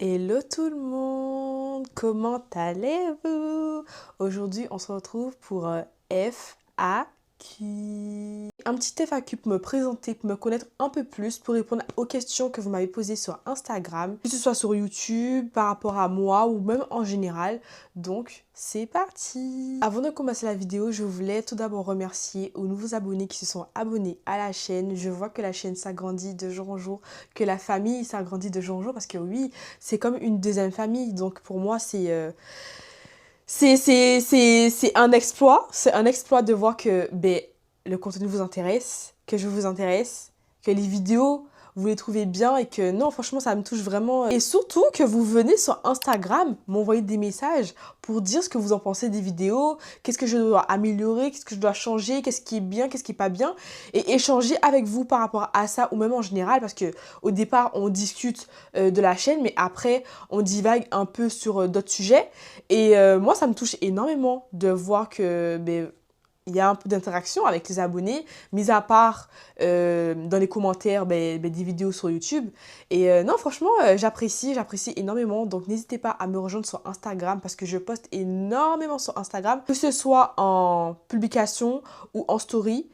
Hello tout le monde, comment allez-vous? Aujourd'hui, on se retrouve pour FAQ. Un petit FAQ pour me présenter, pour me connaître un peu plus, pour répondre aux questions que vous m'avez posées sur Instagram, que ce soit sur YouTube, par rapport à moi ou même en général. Donc, c'est parti! Avant de commencer la vidéo, je voulais tout d'abord remercier aux nouveaux abonnés qui se sont abonnés à la chaîne. Je vois que la chaîne s'agrandit de jour en jour, que la famille s'agrandit de jour en jour parce que oui, c'est comme une deuxième famille. Donc pour moi, c'est un exploit. C'est un exploit de voir que le contenu vous intéresse, que je vous intéresse, que les vidéos, vous les trouvez bien et que non, franchement, ça me touche vraiment. Et surtout que vous venez sur Instagram m'envoyer des messages pour dire ce que vous en pensez des vidéos, qu'est-ce que je dois améliorer, qu'est-ce que je dois changer, qu'est-ce qui est bien, qu'est-ce qui est pas bien, et échanger avec vous par rapport à ça ou même en général parce que au départ, on discute de la chaîne, mais après, on divague un peu sur d'autres sujets. Et moi, ça me touche énormément de voir que il y a un peu d'interaction avec les abonnés, mis à part dans les commentaires des vidéos sur YouTube. Et non, franchement, j'apprécie énormément. Donc, n'hésitez pas à me rejoindre sur Instagram parce que je poste énormément sur Instagram, que ce soit en publication ou en story.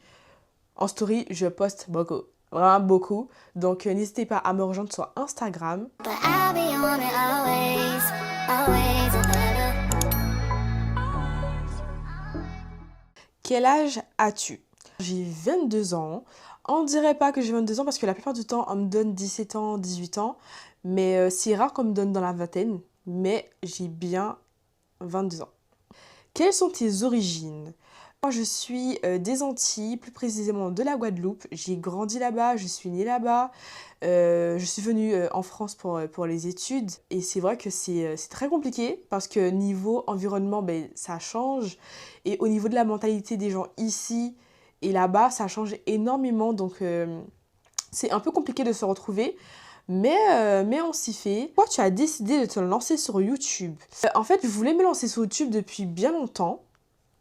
En story, je poste beaucoup, vraiment beaucoup. Donc, n'hésitez pas à me rejoindre sur Instagram. But I'll be on it always, always and ever. Quel âge as-tu? J'ai 22 ans. On dirait pas que j'ai 22 ans parce que la plupart du temps, on me donne 17 ans, 18 ans. Mais c'est rare qu'on me donne dans la vingtaine. Mais j'ai bien 22 ans. Quelles sont tes origines? Moi, je suis des Antilles, plus précisément de la Guadeloupe. J'ai grandi là-bas, je suis née là-bas. Je suis venue en France pour les études. Et c'est vrai que c'est très compliqué parce que niveau environnement, ça change. Et au niveau de la mentalité des gens ici et là-bas, ça change énormément. Donc, c'est un peu compliqué de se retrouver. Mais on s'y fait. Pourquoi tu as décidé de te lancer sur YouTube? En fait, je voulais me lancer sur YouTube depuis bien longtemps.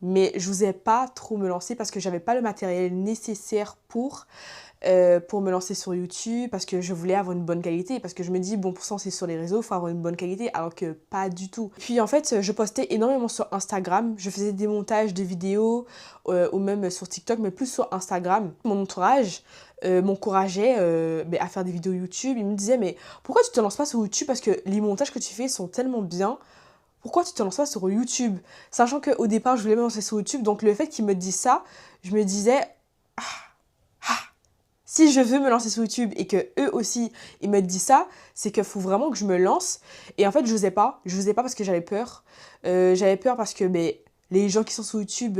Mais je n'osais pas trop me lancer parce que j'avais pas le matériel nécessaire pour me lancer sur YouTube, parce que je voulais avoir une bonne qualité, parce que je me dis, bon, pour ça, c'est sur les réseaux, il faut avoir une bonne qualité, alors que pas du tout. Puis en fait, je postais énormément sur Instagram, je faisais des montages de vidéos, ou même sur TikTok, mais plus sur Instagram. Mon entourage m'encourageait à faire des vidéos YouTube. Il me disait, mais pourquoi tu te lances pas sur YouTube? Parce que les montages que tu fais sont tellement bien. Pourquoi tu te lances pas sur YouTube? Sachant qu'au départ, je voulais me lancer sur YouTube, donc le fait qu'ils me disent ça, je me disais, si je veux me lancer sur YouTube et que eux aussi, ils me disent ça, c'est qu'il faut vraiment que je me lance. Et en fait, je n'osais pas. Je n'osais pas parce que j'avais peur. J'avais peur parce que les gens qui sont sur YouTube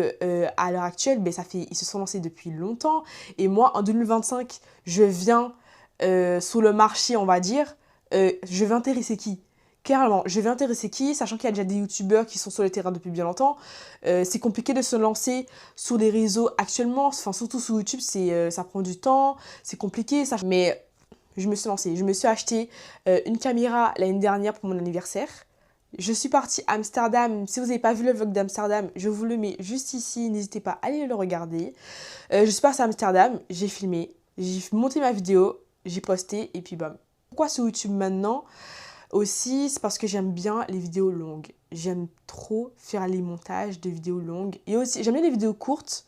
à l'heure actuelle, ils se sont lancés depuis longtemps. Et moi, en 2025, je viens sur le marché, on va dire. Je vais intéresser qui? Carrément, je vais intéresser qui? Sachant qu'il y a déjà des youtubeurs qui sont sur le terrain depuis bien longtemps. C'est compliqué de se lancer sur les réseaux actuellement. Enfin, surtout sur YouTube, ça prend du temps, c'est compliqué. Mais je me suis lancée. Je me suis acheté une caméra l'année dernière pour mon anniversaire. Je suis partie à Amsterdam. Si vous n'avez pas vu le vlog d'Amsterdam, je vous le mets juste ici. N'hésitez pas à aller le regarder. Je suis partie à Amsterdam, j'ai filmé, j'ai monté ma vidéo, j'ai posté et puis bam. Pourquoi sur YouTube maintenant? Aussi, c'est parce que j'aime bien les vidéos longues. J'aime trop faire les montages de vidéos longues. Et aussi, j'aime bien les vidéos courtes,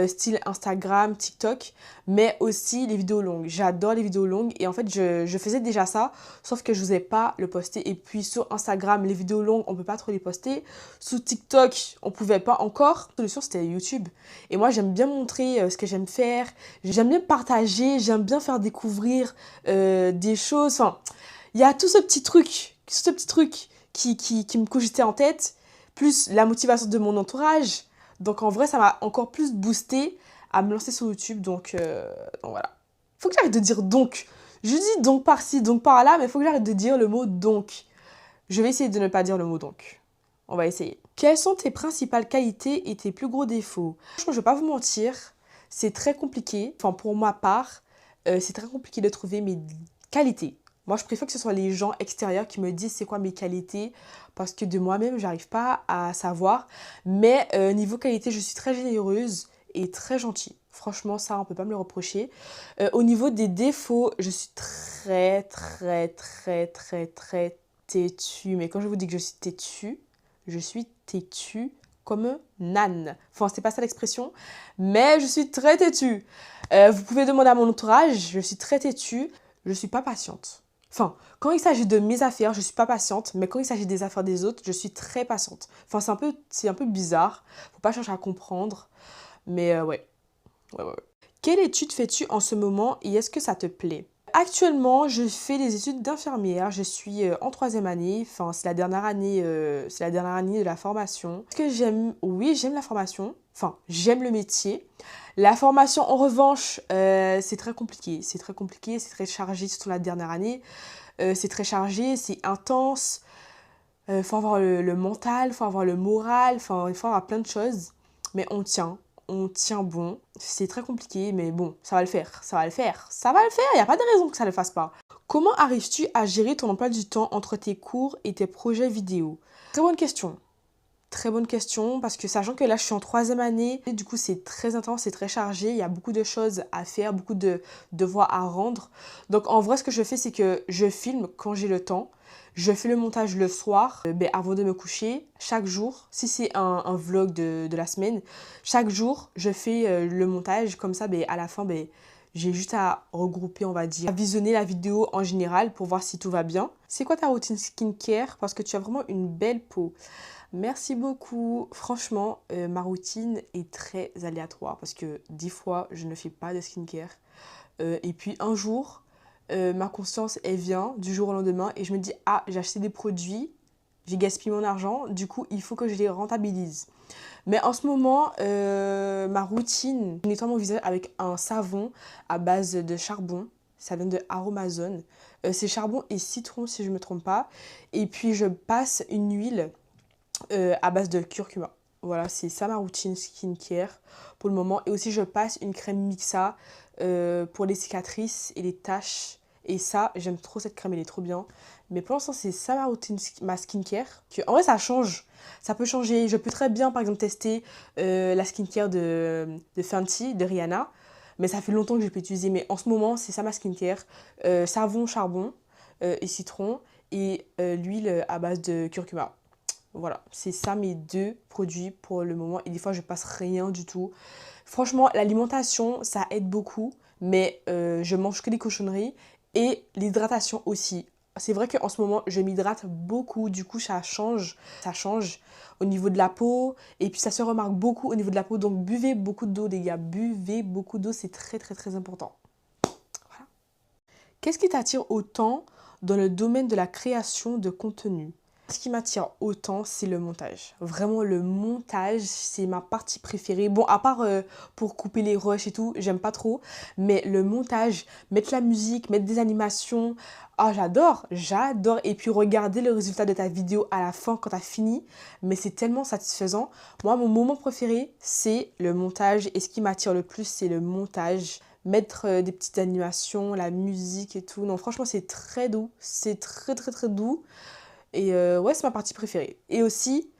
style Instagram, TikTok, mais aussi les vidéos longues. J'adore les vidéos longues et en fait, je faisais déjà ça, sauf que je n'osais pas le poster. Et puis sur Instagram, les vidéos longues, on ne peut pas trop les poster. Sur TikTok, on ne pouvait pas encore. La solution, c'était YouTube. Et moi, j'aime bien montrer ce que j'aime faire. J'aime bien partager, j'aime bien faire découvrir des choses. Enfin, il y a tout ce petit truc qui me cogitait en tête, plus la motivation de mon entourage. Donc en vrai, ça m'a encore plus boosté à me lancer sur YouTube. Donc voilà. Faut que j'arrête de dire donc. Je dis donc par-ci, donc par-là, mais faut que j'arrête de dire le mot donc. Je vais essayer de ne pas dire le mot donc. On va essayer. Quelles sont tes principales qualités et tes plus gros défauts? Franchement, je vais pas vous mentir, c'est très compliqué. Enfin, pour ma part, c'est très compliqué de trouver mes qualités. Moi, je préfère que ce soit les gens extérieurs qui me disent c'est quoi mes qualités parce que de moi-même, j'arrive pas à savoir. Mais niveau qualité, je suis très généreuse et très gentille. Franchement, ça, on peut pas me le reprocher. Au niveau des défauts, je suis très, très, très, très, très têtue. Mais quand je vous dis que je suis têtue comme un âne. Enfin, c'est pas ça l'expression, mais je suis très têtue. Vous pouvez demander à mon entourage, je suis très têtue. Je suis pas patiente. Enfin, quand il s'agit de mes affaires, je suis pas patiente, mais quand il s'agit des affaires des autres, je suis très patiente. Enfin, c'est un peu bizarre. Faut pas chercher à comprendre, mais ouais. Quelle étude fais-tu en ce moment et est-ce que ça te plaît? Actuellement, je fais des études d'infirmière. Je suis en troisième année. Enfin, c'est la dernière année de la formation. Est-ce que j'aime? Oui, j'aime la formation. Enfin, j'aime le métier. La formation, en revanche, c'est très compliqué. C'est très compliqué, c'est très chargé, surtout la dernière année. C'est très chargé, c'est intense. Faut avoir le mental, faut avoir le moral. Enfin, il faut avoir plein de choses. Mais on tient bon. C'est très compliqué, mais bon, ça va le faire, ça va le faire, ça va le faire, il n'y a pas de raison que ça ne le fasse pas. Comment arrives-tu à gérer ton emploi du temps entre tes cours et tes projets vidéo? Très bonne question. Très bonne question, parce que sachant que là je suis en troisième année, et du coup c'est très intense, c'est très chargé, il y a beaucoup de choses à faire, beaucoup de devoirs à rendre. Donc en vrai ce que je fais c'est que je filme quand j'ai le temps, je fais le montage le soir, avant de me coucher, chaque jour, si c'est un vlog de la semaine, chaque jour je fais le montage, comme ça à la fin j'ai juste à regrouper, on va dire, à visionner la vidéo en général pour voir si tout va bien. C'est quoi ta routine skincare? Parce que tu as vraiment une belle peau. Merci beaucoup. Franchement, ma routine est très aléatoire parce que 10 fois, je ne fais pas de skincare. Et puis un jour, ma conscience, elle vient du jour au lendemain et je me dis, ah, j'ai acheté des produits, j'ai gaspillé mon argent, du coup, il faut que je les rentabilise. Mais en ce moment, ma routine, je nettoie mon visage avec un savon à base de charbon. Ça vient de Aromazone. C'est charbon et citron, si je ne me trompe pas. Et puis, je passe une huile à base de curcuma. Voilà, c'est ça ma routine skincare pour le moment. Et aussi, je passe une crème Mixa pour les cicatrices et les taches. Et ça, j'aime trop cette crème, elle est trop bien. Mais pour l'instant, c'est ça ma routine, ma skincare. En vrai, ça change. Ça peut changer. Je peux très bien, par exemple, tester la skincare de Fenty, de Rihanna. Mais ça fait longtemps que je peux utiliser. Mais en ce moment, c'est ça ma skincare. Savon, charbon et citron. Et l'huile à base de curcuma. Voilà, c'est ça mes deux produits pour le moment. Et des fois, je passe rien du tout. Franchement, l'alimentation, ça aide beaucoup. Mais je mange que des cochonneries. Et l'hydratation aussi. C'est vrai qu'en ce moment, je m'hydrate beaucoup. Du coup, ça change. Ça change au niveau de la peau. Et puis, ça se remarque beaucoup au niveau de la peau. Donc, buvez beaucoup d'eau, les gars. Buvez beaucoup d'eau. C'est très, très, très important. Voilà. Qu'est-ce qui t'attire autant dans le domaine de la création de contenu? Ce qui m'attire autant, c'est le montage. Vraiment, le montage, c'est ma partie préférée. Bon, à part pour couper les rushs et tout, j'aime pas trop. Mais le montage, mettre la musique, mettre des animations, ah, j'adore, j'adore. Et puis, regarder le résultat de ta vidéo à la fin quand t'as fini. Mais c'est tellement satisfaisant. Moi, mon moment préféré, c'est le montage. Et ce qui m'attire le plus, c'est le montage. Mettre des petites animations, la musique et tout. Non, franchement, c'est très doux. C'est très, très, très doux. Et ouais, c'est ma partie préférée. Et aussi,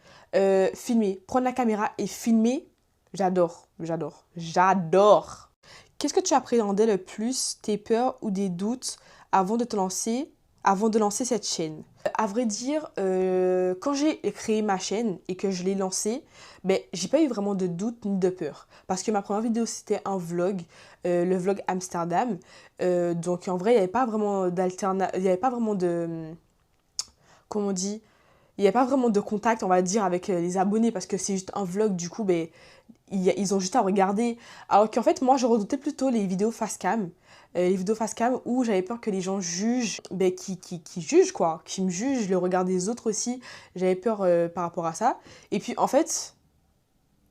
filmer. Prendre la caméra et filmer, j'adore, j'adore, j'adore. Qu'est-ce que tu appréhendais le plus, tes peurs ou des doutes avant de lancer cette chaîne? À vrai dire, quand j'ai créé ma chaîne et que je l'ai lancée, j'ai pas eu vraiment de doute ni de peur. Parce que ma première vidéo, c'était un vlog, le vlog Amsterdam. Donc en vrai, il n'y avait pas vraiment il n'y avait pas vraiment de... Comment on dit, il n'y a pas vraiment de contact, on va dire, avec les abonnés parce que c'est juste un vlog, du coup, ils ont juste à regarder. Alors qu'en fait, moi, je redoutais plutôt les vidéos face cam. Les vidéos face cam où j'avais peur que les gens jugent, qui jugent, quoi, qui me jugent, le regard des autres aussi. J'avais peur par rapport à ça. Et puis, en fait,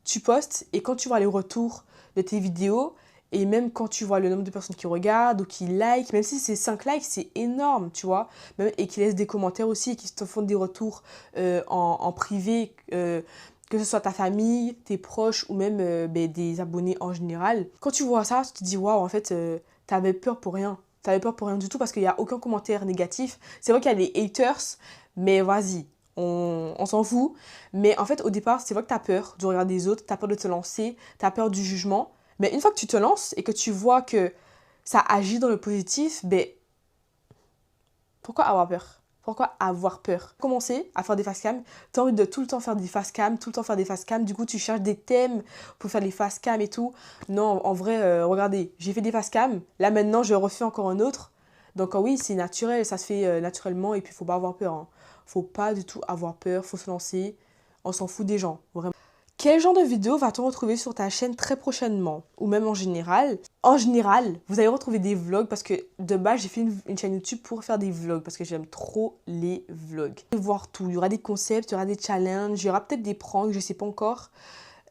tu postes et quand tu vois les retours de tes vidéos, et même quand tu vois le nombre de personnes qui regardent ou qui like, même si c'est 5 likes, c'est énorme, tu vois. Et qui laissent des commentaires aussi, et qui te font des retours en privé, que ce soit ta famille, tes proches ou même des abonnés en général. Quand tu vois ça, tu te dis, waouh, en fait, t'avais peur pour rien. T'avais peur pour rien du tout parce qu'il n'y a aucun commentaire négatif. C'est vrai qu'il y a des haters, mais vas-y. On s'en fout. Mais en fait, au départ, c'est vrai que tu as peur du regard des autres, tu as peur de te lancer, tu as peur du jugement. Mais une fois que tu te lances et que tu vois que ça agit dans le positif, pourquoi avoir peur? Pourquoi avoir peur? Commencer à faire des facecam, t'as envie de tout le temps faire des facecam, tout le temps faire des facecam, du coup tu cherches des thèmes pour faire des facecam et tout. Non, en vrai, regardez, j'ai fait des facecam, là maintenant je refais encore un autre. Donc oui, c'est naturel, ça se fait naturellement et puis faut pas avoir peur, hein. Faut pas du tout avoir peur, faut se lancer, on s'en fout des gens, vraiment. Quel genre de vidéo va-t-on retrouver sur ta chaîne très prochainement? Ou même en général? En général, vous allez retrouver des vlogs parce que de base, j'ai fait une chaîne YouTube pour faire des vlogs parce que j'aime trop les vlogs. Vous allez voir tout. Il y aura des concepts, il y aura des challenges, il y aura peut-être des pranks, je sais pas encore.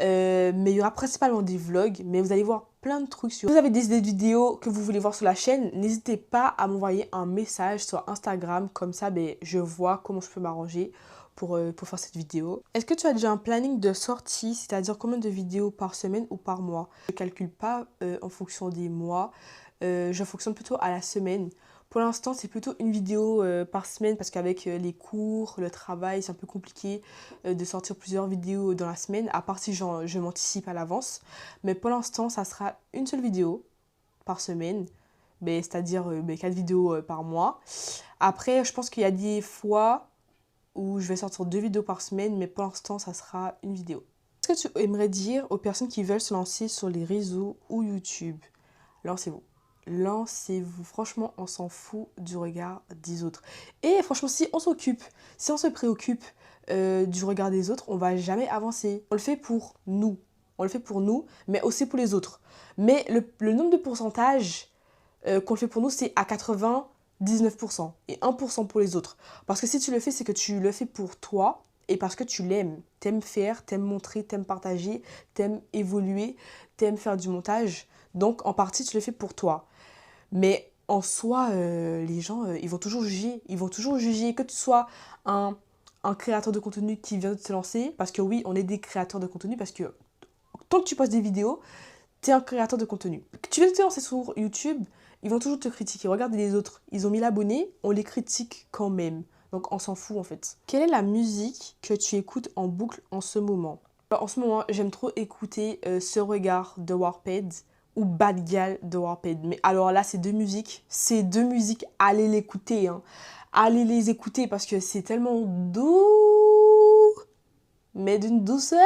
Mais il y aura principalement des vlogs, mais vous allez voir plein de trucs sur... Si vous avez des idées de vidéos que vous voulez voir sur la chaîne, n'hésitez pas à m'envoyer un message sur Instagram, comme ça ben, je vois comment je peux m'arranger pour faire cette vidéo. Est-ce que tu as déjà un planning de sortie, c'est-à-dire combien de vidéos par semaine ou par mois? Je ne calcule pas en fonction des mois, je fonctionne plutôt à la semaine. Pour l'instant, c'est plutôt une vidéo par semaine parce qu'avec les cours, le travail, c'est un peu compliqué de sortir plusieurs vidéos dans la semaine, à part si je m'anticipe à l'avance. Mais pour l'instant, ça sera une seule vidéo par semaine, c'est-à-dire 4 vidéos par mois. Après, je pense qu'il y a des fois où je vais sortir 2 vidéos par semaine, mais pour l'instant, ça sera une vidéo. Qu'est-ce que tu aimerais dire aux personnes qui veulent se lancer sur les réseaux ou YouTube? Lancez-vous. Lancez-vous. Franchement, on s'en fout du regard des autres. Et franchement, si on se préoccupe du regard des autres, on va jamais avancer. On le fait pour nous. On le fait pour nous, mais aussi pour les autres. Mais le nombre de pourcentage qu'on le fait pour nous, c'est à 99% et 1% pour les autres. Parce que si tu le fais, c'est que tu le fais pour toi et parce que tu l'aimes. T'aimes faire, t'aimes montrer, t'aimes partager, t'aimes évoluer, t'aimes faire du montage. Donc, en partie, tu le fais pour toi. Mais en soi, les gens, ils vont toujours juger. Ils vont toujours juger que tu sois un créateur de contenu qui vient de se lancer. Parce que oui, on est des créateurs de contenu. Parce que tant que tu postes des vidéos, tu es un créateur de contenu. Tu viens de te lancer sur YouTube, ils vont toujours te critiquer. Regardez les autres. Ils ont 1000 abonnés, on les critique quand même. Donc on s'en fout en fait. Quelle est la musique que tu écoutes en boucle en ce moment? Alors, en ce moment, j'aime trop écouter Ce regard de Warped ou Bad Gal de Warped. Mais alors là, ces deux musiques, allez l'écouter, hein. Allez les écouter parce que c'est tellement doux, mais d'une douceur.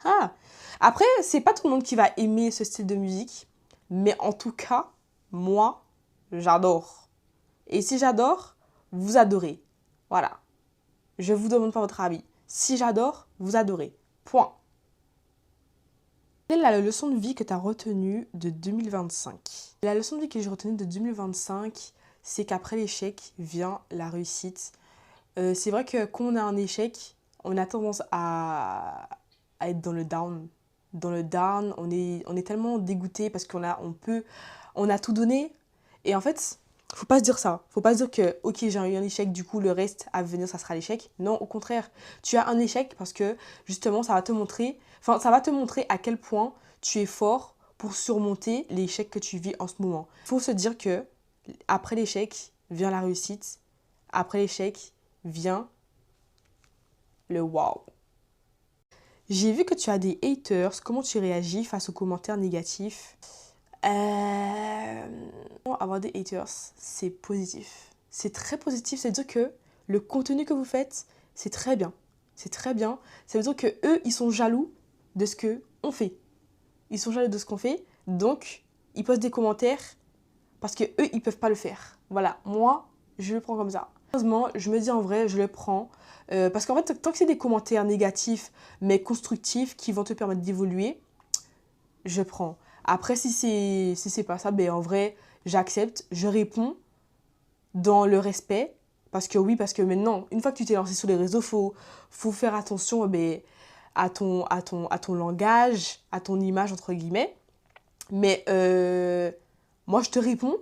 Ah. Après, c'est pas tout le monde qui va aimer ce style de musique, mais en tout cas, moi, j'adore. Et si j'adore, vous adorez. Voilà. Je vous demande pas votre avis. Si j'adore, vous adorez. Point. Quelle est la leçon de vie que tu as retenue de 2025? La leçon de vie que j'ai retenue de 2025, c'est qu'après l'échec vient la réussite. C'est vrai que quand on a un échec, on a tendance à être dans le down. Dans le down, on est tellement dégoûté parce on a tout donné. Et en fait, faut pas se dire ça. Faut pas se dire que, ok, j'ai eu un échec, du coup, le reste à venir, ça sera l'échec. Non, au contraire. Tu as un échec parce que, justement, ça va te montrer à quel point tu es fort pour surmonter l'échec que tu vis en ce moment. Il faut se dire que, après l'échec, vient la réussite. Après l'échec, vient le wow. J'ai vu que tu as des haters. Comment tu réagis face aux commentaires négatifs? Avoir des haters, c'est positif. C'est très positif. Ça veut dire que le contenu que vous faites, c'est très bien. C'est très bien. Ça veut dire que eux, ils sont jaloux de ce qu'on fait. Ils sont jaloux de ce qu'on fait. Donc, ils posent des commentaires parce que eux, ils peuvent pas le faire. Voilà. Moi, je le prends comme ça. Heureusement, je me dis en vrai, je le prends. Parce qu'en fait, tant que c'est des commentaires négatifs, mais constructifs, qui vont te permettre d'évoluer, je prends. Après, si c'est pas ça, en vrai, j'accepte, je réponds dans le respect. Parce que maintenant, une fois que tu t'es lancé sur les réseaux, faut faire attention à ton langage, à ton image, entre guillemets. Mais moi, je te réponds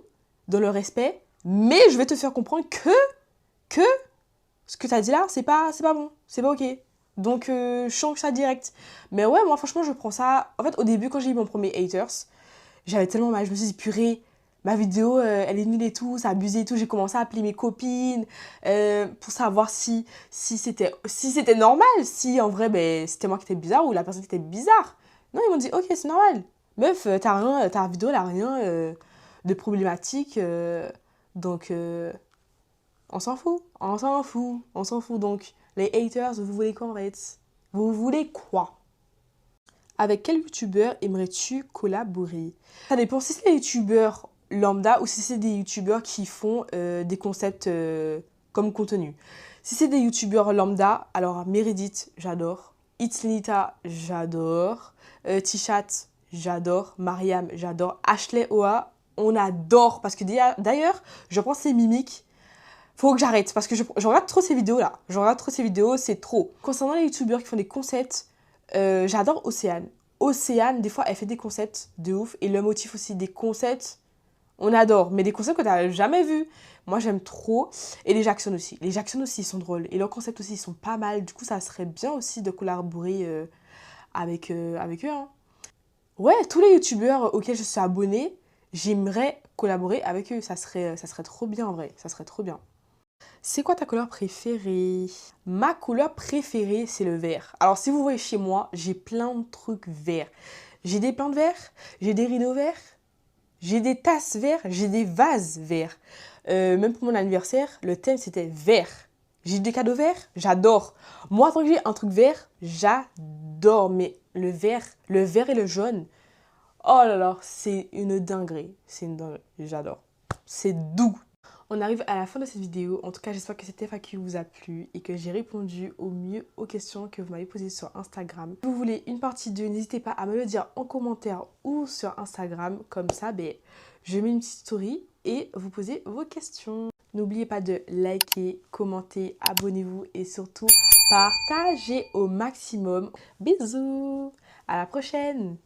dans le respect, mais je vais te faire comprendre que ce que tu as dit là, c'est pas bon, c'est pas ok. Donc, je change ça direct. Mais ouais, moi, franchement, je prends ça... En fait, au début, quand j'ai eu mon premier haters, j'avais tellement mal. Je me suis dit, purée, ma vidéo, elle est nulle et tout, c'est abusé et tout. J'ai commencé à appeler mes copines pour savoir si c'était normal. Si, en vrai, c'était moi qui étais bizarre ou la personne qui était bizarre. Non, ils m'ont dit, ok, c'est normal. Meuf, ta vidéo, elle a rien de problématique. Donc, On s'en fout, on s'en fout, on s'en fout. Donc, les haters, vous voulez quoi en fait? Vous voulez quoi? Avec quel youtubeur aimerais-tu collaborer? Ça dépend si c'est des youtubeurs lambda ou si c'est des youtubeurs qui font des concepts comme contenu. Si c'est des youtubeurs lambda, alors Meredith, j'adore. Itzlinita, j'adore. Tishat, j'adore. Mariam, j'adore. Ashley Oa, on adore. Parce que d'ailleurs, je pense que c'est mimique. Faut que j'arrête parce que je regarde trop ces vidéos là. Je regarde trop ces vidéos, c'est trop. Concernant les youtubeurs qui font des concepts, j'adore Océane. Océane, des fois, elle fait des concepts de ouf. Et le motif aussi, des concepts, on adore. Mais des concepts que t'as jamais vus. Moi, j'aime trop. Et les Jackson aussi. Les Jackson aussi, ils sont drôles. Et leurs concepts aussi, ils sont pas mal. Du coup, ça serait bien aussi de collaborer avec eux. Hein. Ouais, tous les youtubeurs auxquels je suis abonnée, j'aimerais collaborer avec eux. Ça serait trop bien en vrai. Ça serait trop bien. C'est quoi ta couleur préférée? Ma couleur préférée, c'est le vert. Alors, si vous voyez chez moi, j'ai plein de trucs verts. J'ai des plantes vertes, j'ai des rideaux verts, j'ai des tasses vertes, j'ai des vases verts. Même pour mon anniversaire, le thème, c'était vert. J'ai des cadeaux verts, j'adore. Moi, tant que j'ai un truc vert, j'adore. Mais le vert et le jaune, oh là là, c'est une dinguerie. C'est une dinguerie, j'adore. C'est doux. On arrive à la fin de cette vidéo. En tout cas, j'espère que cette FAQ vous a plu et que j'ai répondu au mieux aux questions que vous m'avez posées sur Instagram. Si vous voulez une partie 2, n'hésitez pas à me le dire en commentaire ou sur Instagram. Comme ça, je mets une petite story et vous posez vos questions. N'oubliez pas de liker, commenter, abonnez-vous et surtout partagez au maximum. Bisous, à la prochaine.